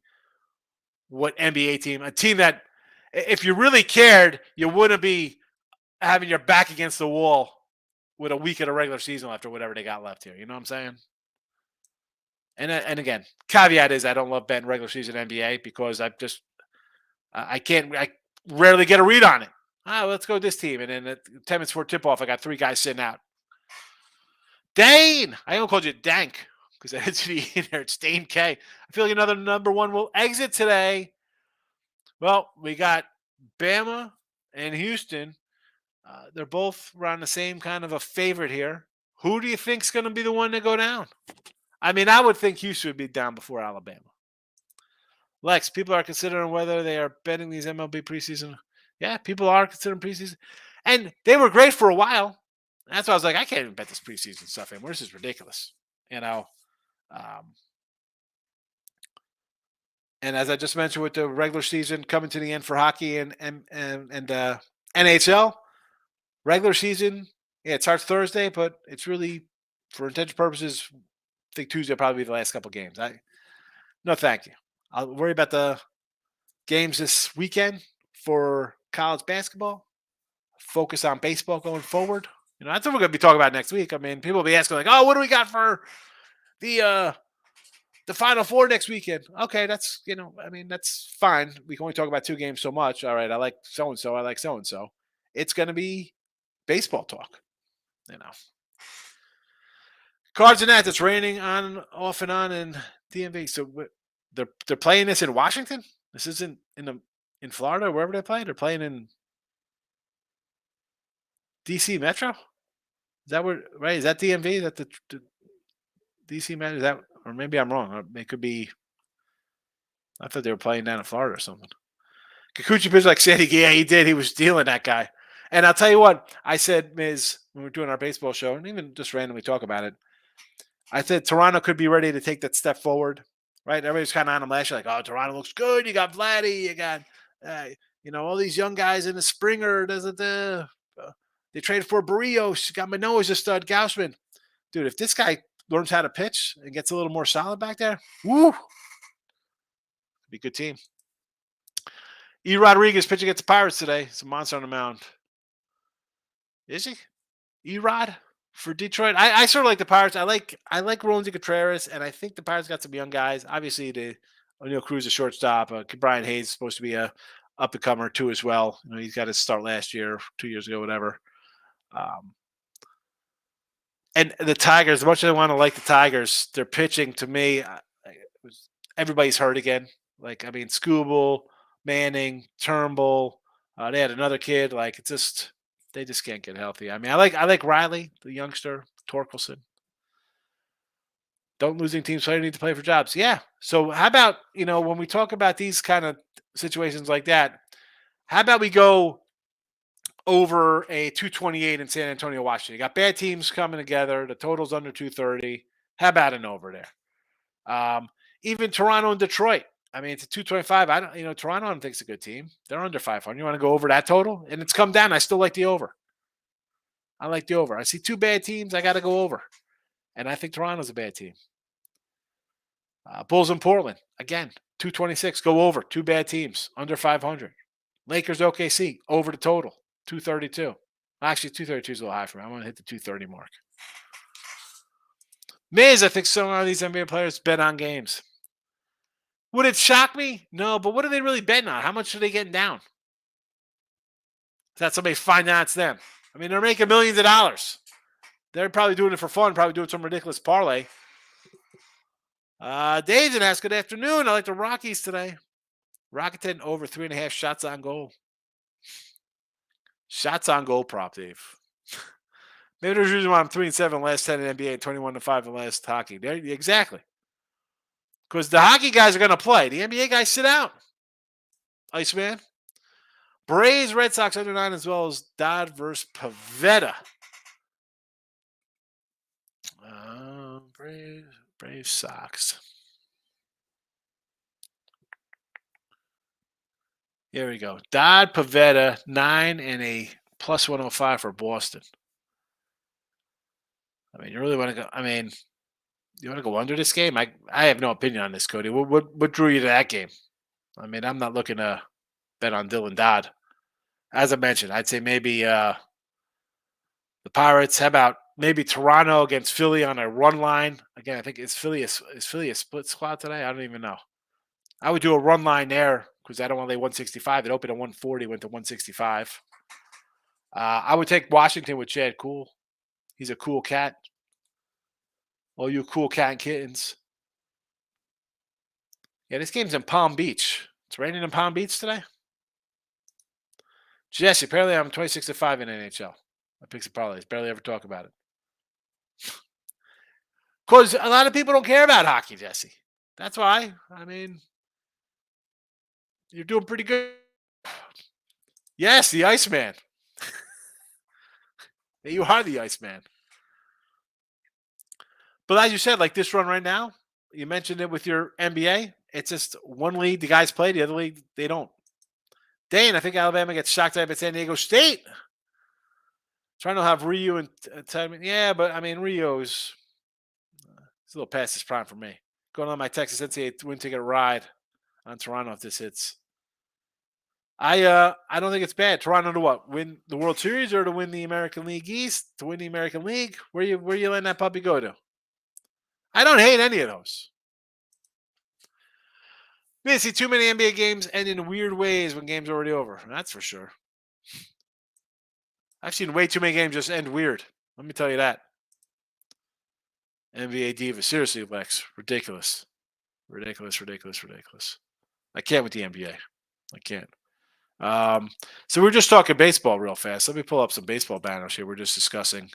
what NBA team, a team that, if you really cared, you wouldn't be having your back against the wall with a week of the regular season left or whatever they got left here. You know what I'm saying? And again, caveat is I don't love betting regular season NBA because I rarely get a read on it. Let's go with this team. And then at 10 minutes before tip off, I got 3 guys sitting out. Dane! I don't call you Dank because I hit you in there. It's Dane K. I feel like another number one will exit today. Well, we got Bama and Houston. They're both around the same kind of a favorite here. Who do you think's going to be the one to go down? I mean, I would think Houston would be down before Alabama. Lex, people are considering whether they are betting these MLB preseason. Yeah, people are considering preseason. And they were great for a while. That's why I was like, I can't even bet this preseason stuff anymore. This is ridiculous. Um, and as I just mentioned with the regular season coming to the end for hockey and NHL, regular season, yeah, it starts Thursday, but it's really, for intention purposes, I think Tuesday will probably be the last couple games. No, thank you. I'll worry about the games this weekend for college basketball. Focus on baseball going forward. That's what we're going to be talking about next week. I mean, people will be asking like, "Oh, what do we got for the Final Four next weekend?" Okay, that's I mean, that's fine. We can only talk about 2 games so much. All right, I like so and so. I like so and so. It's going to be baseball talk. Cards and Nats. It's raining on off and on in DMV. So they're playing this in Washington. This isn't in Florida, wherever they play. They're playing in DC Metro. Is that where? Right? Is that DMV? Is that the DC Metro? Is that, or maybe I'm wrong. It could be. I thought they were playing down in Florida or something. Kikuchi pitched like Sandy. Yeah, he did. He was dealing that guy. And I'll tell you what, I said, Miz, when we are doing our baseball show, and even just randomly talk about it, I said Toronto could be ready to take that step forward, right? Everybody's kind of on them last year, like, oh, Toronto looks good. You got Vladdy, you got, uh, all these young guys in the Springer. They traded for Barrios. You got Manoah's a stud. Gaussman, dude. If this guy learns how to pitch and gets a little more solid back there, woo, be a good team. E. Rodriguez pitching against the Pirates today. It's a monster on the mound. Is he? E-Rod for Detroit. I sort of like the Pirates. I like Roland Contreras, and I think the Pirates got some young guys. Obviously, the O'Neill Cruz, a shortstop. Brian Hayes is supposed to be a up and comer too as well. He's got his start last year, 2 years ago, whatever. Um, and the Tigers, as much as I want to like the Tigers, their pitching to me, everybody's hurt again. Scooble, Manning, Turnbull. They had another kid. They just can't get healthy. I like Riley, the youngster, Torkelson. Don't losing teams play need to play for jobs. Yeah. So how about, when we talk about these kind of situations like that, how about we go over a 228 in San Antonio, Washington? You got bad teams coming together. The total's under 230. How about an over there? Even Toronto and Detroit. It's a 225. Toronto I don't think it's a good team. They're under 500. You want to go over that total? And it's come down. I still like the over. I like the over. I see two bad teams. I got to go over. And I think Toronto's a bad team. Bulls in Portland. Again, 226. Go over. Two bad teams. Under 500. Lakers, OKC. Over the total. 232. Actually, 232 is a little high for me. I want to hit the 230 mark. Miz, I think some of these NBA players bet on games. Would it shock me? No, but what are they really betting on? How much are they getting down? That somebody find out it's them. They're making millions of dollars. They're probably doing it for fun, probably doing some ridiculous parlay. Dave's and ask, good afternoon. I like the Rockies today. Rockets hitting over 3.5 shots on goal. Shots on goal prop, Dave. Maybe there's a reason why I'm 3-7 last 10 in NBA and 21-5 in last hockey. There, exactly. Because the hockey guys are going to play. The NBA guys sit out. Iceman. Braves, Red Sox under 9 as well as Dodd versus Pavetta. Braves, Sox. Here we go. Dodd, Pavetta, 9 and a plus 105 for Boston. You really want to go? You want to go under this game? I have no opinion on this, Cody. What drew you to that game? I'm not looking to bet on Dylan Dodd. As I mentioned, I'd say maybe the Pirates. How about maybe Toronto against Philly on a run line? Again, I think is Philly a split squad today? I don't even know. I would do a run line there because I don't want to lay 165. It opened at 140, went to 165. I would take Washington with Chad Cool. He's a cool cat. All you cool cat and kittens. Yeah, this game's in Palm Beach. It's raining in Palm Beach today. Jesse, apparently I'm 26-5 in NHL. I pick some parlays. Barely ever talk about it. Because a lot of people don't care about hockey, Jesse. That's why. You're doing pretty good. Yes, the Iceman. You are the Iceman. But as you said, like this run right now, you mentioned it with your NBA. It's just one league the guys play, the other league they don't. Dane, I think Alabama gets shocked up at San Diego State. Trying to have Rio and yeah, but Rio's it's a little past his prime for me. Going on my Texas NCAA win ticket ride on Toronto if this hits. I don't think it's bad. Toronto to what? Win the World Series or to win the American League East? To win the American League? Where you letting that puppy go to? I don't hate any of those. Man, see too many NBA games end in weird ways when games are already over. That's for sure. I've seen way too many games just end weird. Let me tell you that. NBA diva. Seriously, Lex. Ridiculous. Ridiculous. I can't with the NBA. I can't. So we're just talking baseball real fast. Let me pull up some baseball banners here. We're just discussing.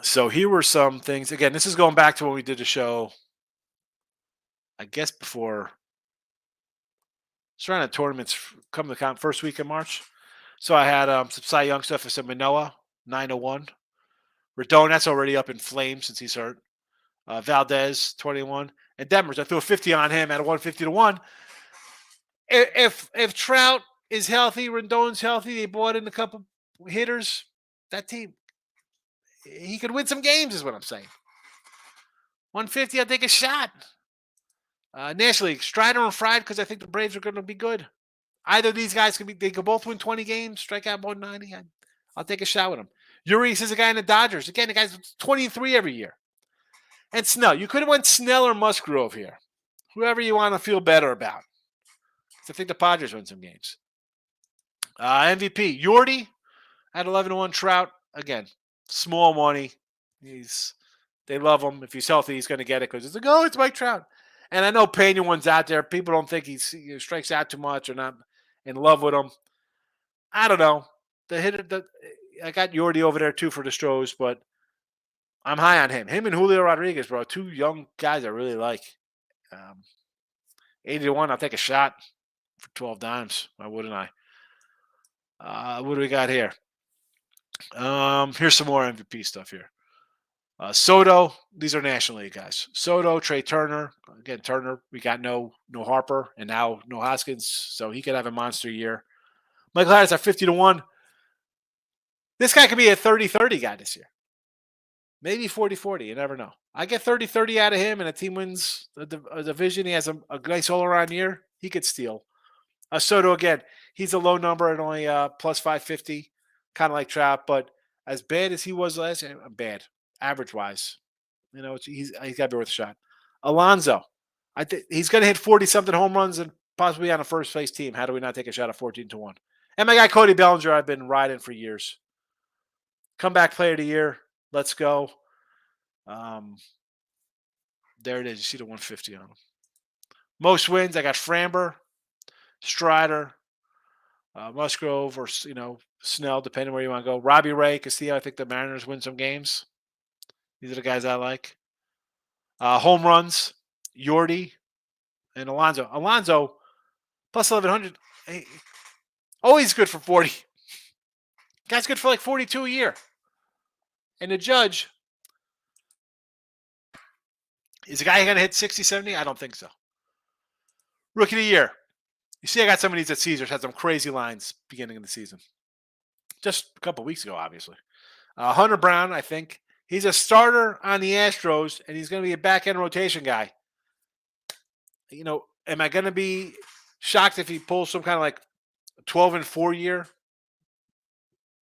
So here were some things. Again, this is going back to when we did the show, I guess before surrounding tournaments come the first week in March. So I had some Cy Young stuff for some Manoa, 901. Rodon, that's already up in flames since he's hurt. Valdez, 21. And Demers, I threw a 50 on him at a 150 to 1. If Trout is healthy, Rendon's healthy, they brought in a couple hitters, that team, he could win some games, is what I'm saying. 150, I'll take a shot. National League, Strider and Fried, because I think the Braves are going to be good. Either of these guys they could both win 20 games, strike out 190. I'll take a shot with him. Urias is a guy in the Dodgers. Again, the guy's 23 every year. And Snell, you could have went Snell or Musgrove here. Whoever you want to feel better about. I think the Padres win some games. MVP, Yordi at 11 to 1. Trout, again, small money. They love him. If he's healthy, he's going to get it because it's like, oh, it's Mike Trout. And I know Pena one's out there. People don't think he strikes out too much or not in love with him. I don't know. I got Yordi over there too for the Stros, but I'm high on him. Him and Julio Rodriguez, bro, two young guys I really like. 80 to 1, I'll take a shot for 12 dimes. Why wouldn't I? What do we got here? Here's some more MVP stuff here. Soto, these are National League guys. Soto, Trey Turner. Again, Turner, we got no Harper and now no Hoskins, so he could have a monster year. Michael Harris at 50 to 1. This guy could be a 30-30 guy this year. Maybe 40-40. You never know. I get 30-30 out of him, and a team wins a division. He has a nice all-around year. He could steal. Soto, again, he's a low number at only plus 550, kind of like Trout, but as bad as he was last year, bad, average-wise. He's got to be worth a shot. Alonso, I think he's going to hit 40-something home runs and possibly on a first-place team. How do we not take a shot at 14 to 1? And my guy Cody Bellinger, I've been riding for years. Comeback player of the year. Let's go. There it is. You see the 150 on him. Most wins, I got Framber, Strider, Musgrove, or Snell, depending where you want to go. Robbie Ray, Castillo. I think the Mariners win some games. These are the guys I like. Home runs, Yordi, and Alonso. Alonso, plus 1,100. Always good for 40. Guy's good for like 42 a year. And the Judge, is the guy going to hit 60, 70? I don't think so. Rookie of the year. You see, I got some of these at Caesars. Had some crazy lines beginning of the season. Just a couple weeks ago, obviously. Hunter Brown, I think. He's a starter on the Astros, and he's going to be a back-end rotation guy. Am I going to be shocked if he pulls some kind of like 12-4 year?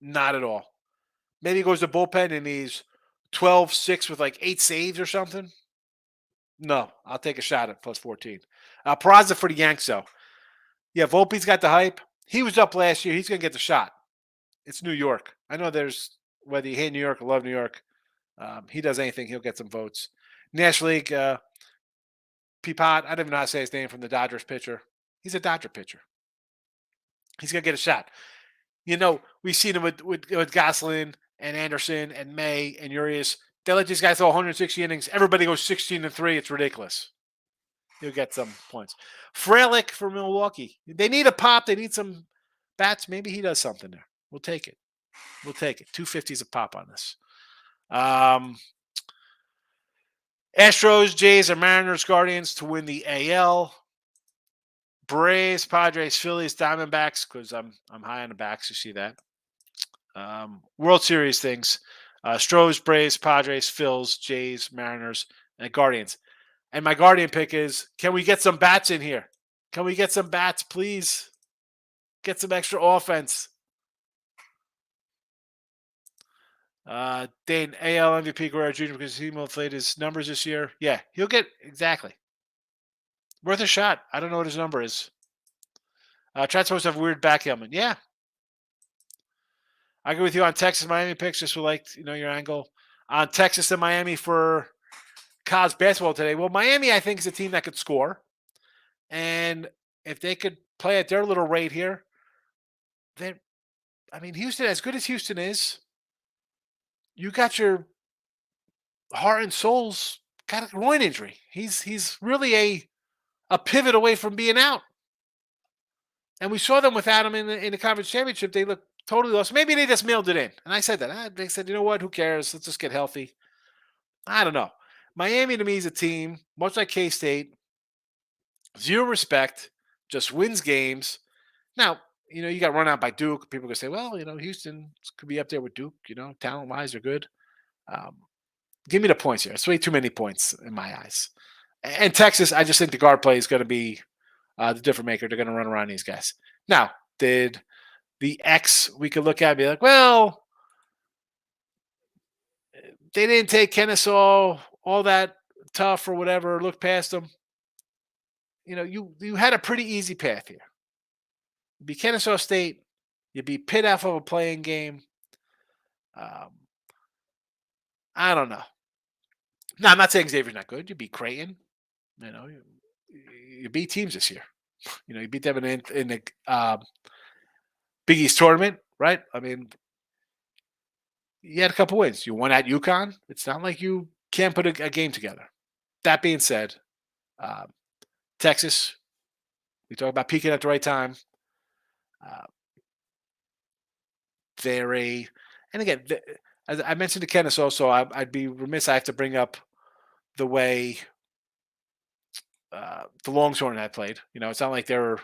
Not at all. Maybe he goes to bullpen and he's 12-6 with like 8 saves or something. No, I'll take a shot at plus 14. Peraza for the Yanks, though. Yeah, Volpe's got the hype. He was up last year. He's going to get the shot. It's New York. I know whether you hate New York or love New York, he does anything, he'll get some votes. National League, Peapod, I don't even know how to say his name, from the Dodgers pitcher. He's a Dodger pitcher. He's going to get a shot. We've seen him with Goslin and Anderson and May and Urias. They let these guys throw 160 innings. Everybody goes 16-3. It's ridiculous. He'll get some points. Frelick for Milwaukee. They need a pop. They need some bats. Maybe he does something there. We'll take it. 250 is a pop on this. Astros, Jays, or Mariners, Guardians to win the AL. Braves, Padres, Phillies, Diamondbacks, because I'm high on the backs. You see that. World Series things. Stros, Braves, Padres, Phils, Jays, Mariners, and Guardians. And my Guardian pick is, can we get some bats in here? Can we get some bats, please? Get some extra offense. Dane, AL MVP Guerrero Jr. because he inflated his numbers this year. Yeah, he'll get exactly. Worth a shot. I don't know what his number is. Trout's supposed to have a weird back helmet. Yeah. I agree with you on Texas Miami picks. Just would like your angle on Texas and Miami for college basketball today. Well, Miami, I think, is a team that could score. And if they could play at their little rate here, Houston, as good as Houston is, you got your heart and soul's got a groin injury. He's really a pivot away from being out. And we saw them without him in the conference championship. They looked totally lost. Maybe they just mailed it in. And I said that. They said, you know what? Who cares? Let's just get healthy. I don't know. Miami to me is a team, much like K State, zero respect, just wins games. Now, you got run out by Duke. People are going to say, well, Houston could be up there with Duke. Talent wise, they're good. Um, Give me the points here. It's way too many points in my eyes. And Texas, I just think the guard play is going to be the difference maker. They're going to run around these guys. Now, did the X we could look at and be like, well, they didn't take Kennesaw all that tough or whatever, look past them. You had a pretty easy path here. You beat Kennesaw State, you beat Pitt off of a playing game. I don't know. No, I'm not saying Xavier's not good. You beat Creighton. You beat teams this year. You beat them in the Big East tournament, right? I mean, you had a couple wins. You won at UConn. It's not like you can't put a game together. That being said, Texas, we talk about peaking at the right time. And again, as I mentioned to Kennesaw, so I'd be remiss. I have to bring up the way the Longhorn had played. It's not like they're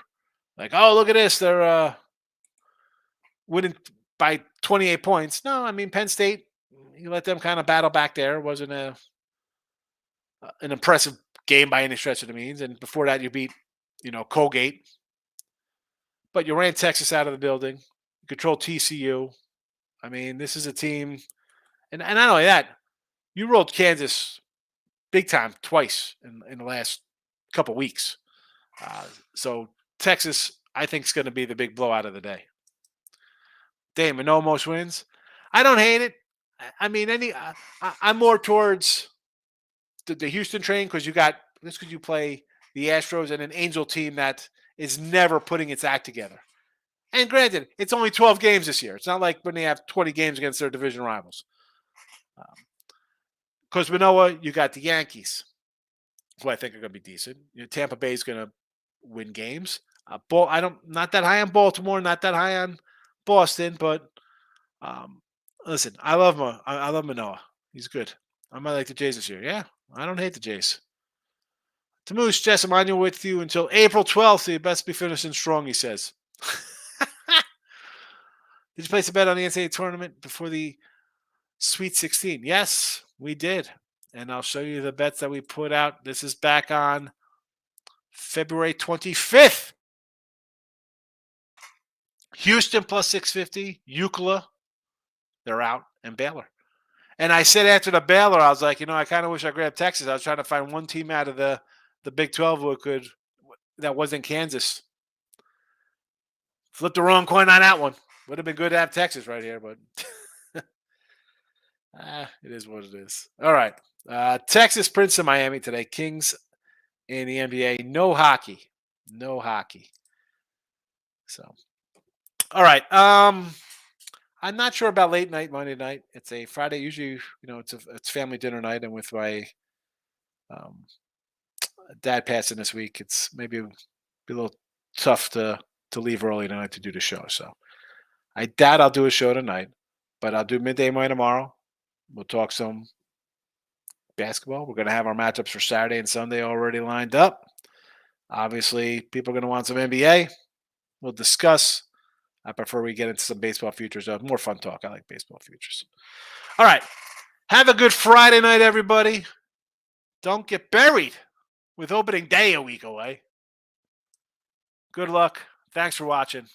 like, oh, look at this, they're winning by 28 points. No, I mean Penn State, you let them kind of battle back there. It wasn't an impressive game by any stretch of the means. And before that, you beat, Colgate. But you ran Texas out of the building. You controlled TCU. I mean, this is a team, and not only that, you rolled Kansas big time twice in the last couple weeks. So Texas, I think, is going to be the big blowout of the day. Damn, and almost wins. I don't hate it. I mean, I'm more towards the Houston train because you play the Astros and an Angel team that is never putting its act together. And granted, it's only 12 games this year. It's not like when they have 20 games against their division rivals. Because Manoa, you got the Yankees, who I think are going to be decent. Tampa Bay is going to win games. Not that high on Baltimore, not that high on Boston, but listen, I love Manoa. He's good. I might like the Jays this year. Yeah, I don't hate the Jays. Tamush, Jess, I'm with you until April 12th. So you best be finishing strong, he says. Did you place a bet on the NCAA tournament before the Sweet 16? Yes, we did. And I'll show you the bets that we put out. This is back on February 25th. Houston plus 650, UCLA, they're out, and Baylor. And I said after the Baylor, I was like, I kind of wish I grabbed Texas. I was trying to find one team out of the Big 12 that wasn't Kansas. Flipped the wrong coin on that one. Would have been good to have Texas right here, but it is what it is. All right. Texas, Princeton, Miami today. Kings in the NBA. No hockey. So, all right. I'm not sure about late night Monday night. It's a Friday. Usually, it's family dinner night, and with my dad passing this week, it's maybe be a little tough to leave early tonight to do the show. So I doubt I'll do a show tonight, but I'll do midday Monday tomorrow. We'll talk some basketball. We're going to have our matchups for Saturday and Sunday already lined up. Obviously, people are going to want some NBA. We'll discuss. I prefer we get into some baseball futures. More fun talk. I like baseball futures. All right. Have a good Friday night, everybody. Don't get buried with opening day a week away. Good luck. Thanks for watching.